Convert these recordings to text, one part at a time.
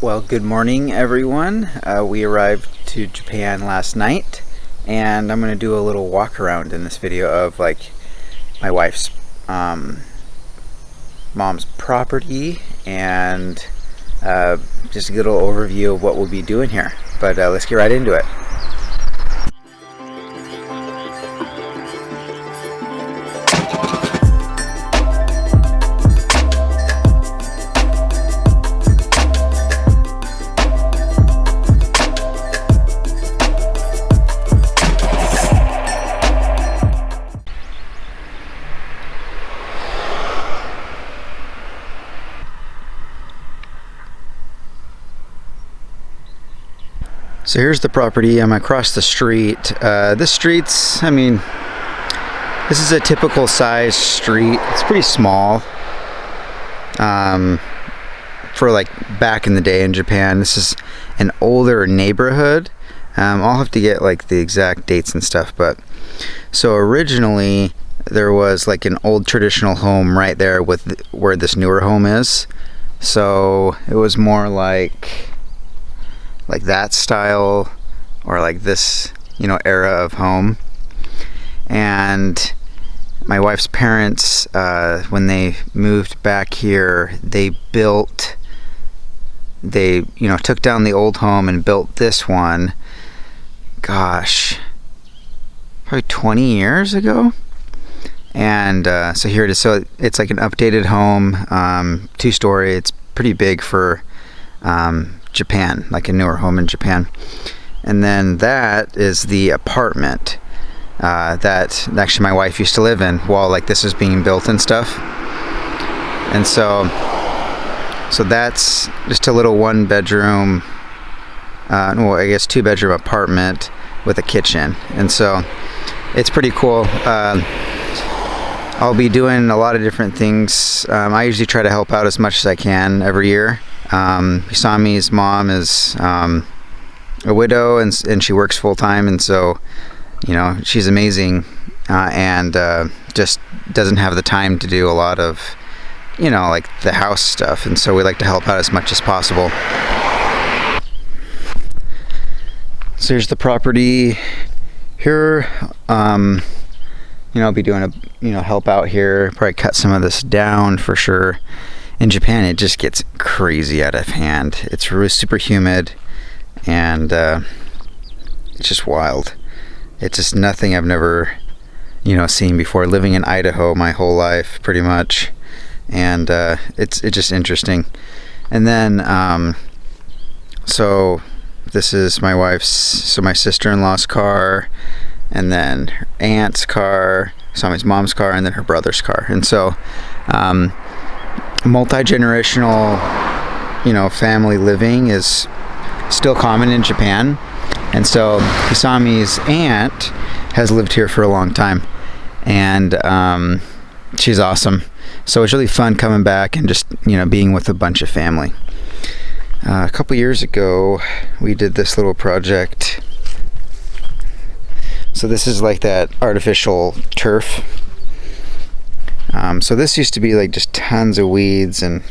Well, good morning, everyone. We arrived to Japan last night, and I'm going to do a little walk around in this video of like my wife's mom's property and just a little overview of what we'll be doing here. But let's get right into it. So here's the property. I'm across the street. This street's, this is a typical size street. It's pretty small for like back in the day in Japan. This is an older neighborhood. I'll have to get like the exact dates and stuff, but so originally there was like an old traditional home right there with where this newer home is. So it was more like that style, or like this, era of home. And my wife's parents, when they moved back here, they took down the old home and built this one, gosh, probably 20 years ago. And so here it is. So it's like an updated home, 2-story. It's pretty big for Japan, like a newer home in Japan. And then that is the apartment that actually my wife used to live in while like this was being built and stuff. And so that's just a little 1-bedroom, well, I guess 2-bedroom apartment with a kitchen. And so it's pretty cool. I'll be doing a lot of different things. I usually try to help out as much as I can every year. Hisami's mom is a widow, and she works full-time, and so she's amazing, and just doesn't have the time to do a lot of like the house stuff, and so we like to help out as much as possible. So here's the property here. I'll be doing a help out here, probably cut some of this down for sure. In Japan, it just gets crazy out of hand. It's really super humid, and it's just wild. It's just nothing I've never, seen before. Living in Idaho my whole life, pretty much, and it's just interesting. And then, so this is my my sister-in-law's car, and then her aunt's car, Sami's mom's car, and then her brother's car. And so, multi-generational family living is still common in Japan, and so Hisami's aunt has lived here for a long time, and she's awesome. So it's really fun coming back and just being with a bunch of family. A couple years ago we did this little project. So this is like that artificial turf. So this used to be like just tons of weeds, and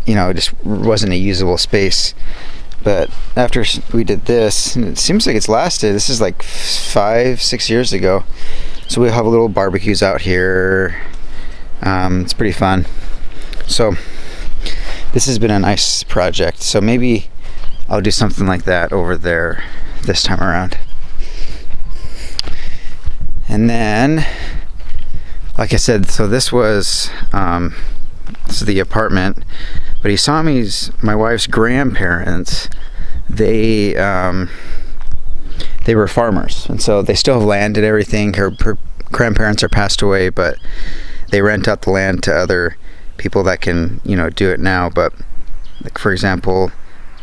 it just wasn't a usable space. But after we did this, and it seems like it's lasted. This is like 5-6 years ago. So we have little barbecues out here. It's pretty fun. So this has been a nice project. So maybe I'll do something like that over there this time around. And then, like I said, so this was this is the apartment, but my wife's grandparents, they were farmers, and so they still have land and everything. Her grandparents are passed away, but they rent out the land to other people that can do it now. But like, for example,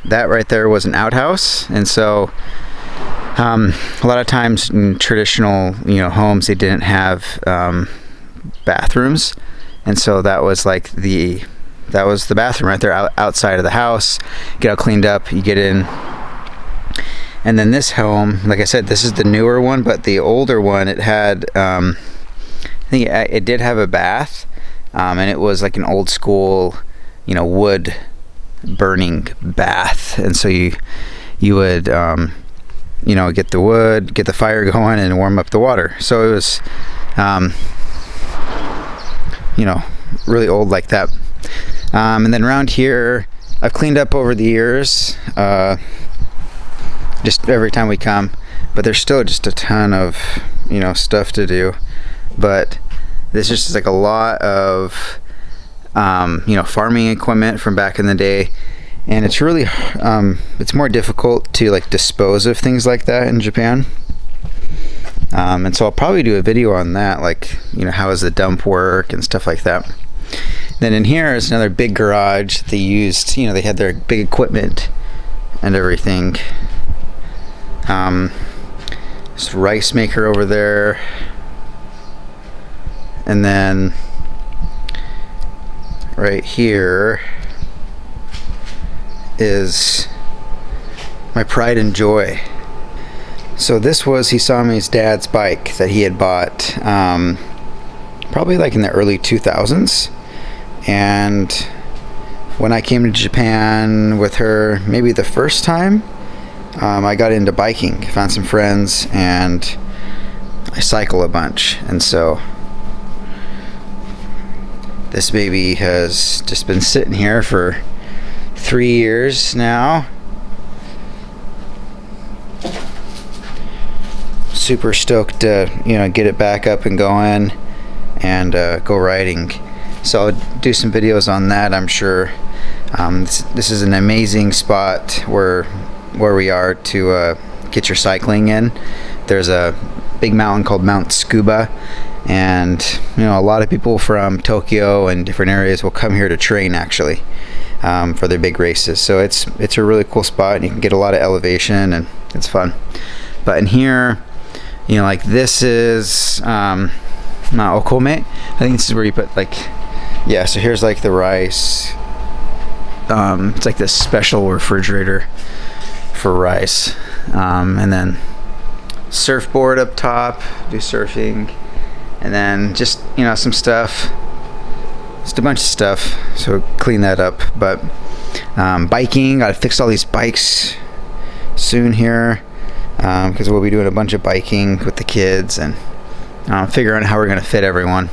that right there was an outhouse, and so a lot of times in traditional homes, they didn't have bathrooms, and so that was the bathroom right there outside of the house. Get all cleaned up, you get in. And then this home, like I said, this is the newer one, but the older one, it had I think it did have a bath, and it was like an old school wood burning bath. And so you would you know, get the wood, get the fire going, and warm up the water. So it was you know, really old like that. And then around here I've cleaned up over the years, just every time we come, but there's still just a ton of, you know, stuff to do. But this is just like a lot of you know, farming equipment from back in the day, and it's really it's more difficult to like dispose of things like that in Japan. And so I'll probably do a video on that, like, you know, how does the dump work and stuff like that. Then in here is another big garage they used, you know, they had their big equipment and everything. This rice maker over there, and then right here is my pride and joy. So this was Hisami's dad's bike that he had bought probably like in the early 2000s. And when I came to Japan with her, maybe the first time, I got into biking, found some friends, and I cycle a bunch. And so this baby has just been sitting here for 3 years now. Super stoked to, you know, get it back up and going and go riding. So I'll do some videos on that, I'm sure. This is an amazing spot where we are to get your cycling in. There's a big mountain called Mount Tsukuba, and you know, a lot of people from Tokyo and different areas will come here to train actually for their big races. So it's a really cool spot, and you can get a lot of elevation, and it's fun. But in here, you know, like this is okome. I think this is where you put like, yeah, so here's like the rice. It's like this special refrigerator for rice. And then surfboard up top, do surfing. And then just, you know, some stuff, just a bunch of stuff, so clean that up. But biking, gotta fix all these bikes soon here, because we'll be doing a bunch of biking with the kids and figuring out how we're gonna fit everyone.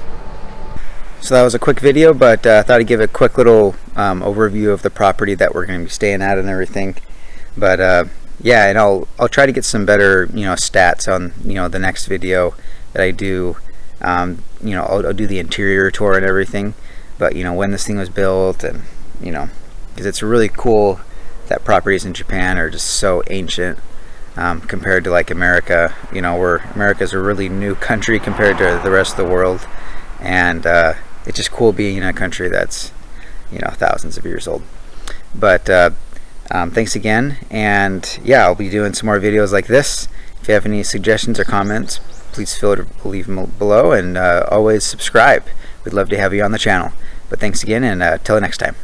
So that was a quick video, but I thought I'd give a quick little overview of the property that we're going to be staying at and everything. But yeah, and I'll try to get some better, you know, stats on, you know, the next video that I do. You know, I'll do the interior tour and everything. But you know, when this thing was built, and you know, because it's really cool that properties in Japan are just so ancient compared to like America. You know, where America's a really new country compared to the rest of the world, and it's just cool being in a country that's, you know, thousands of years old. But thanks again, and yeah, I'll be doing some more videos like this. If you have any suggestions or comments, please feel free to leave them below, and always subscribe. We'd love to have you on the channel. But thanks again, and till next time.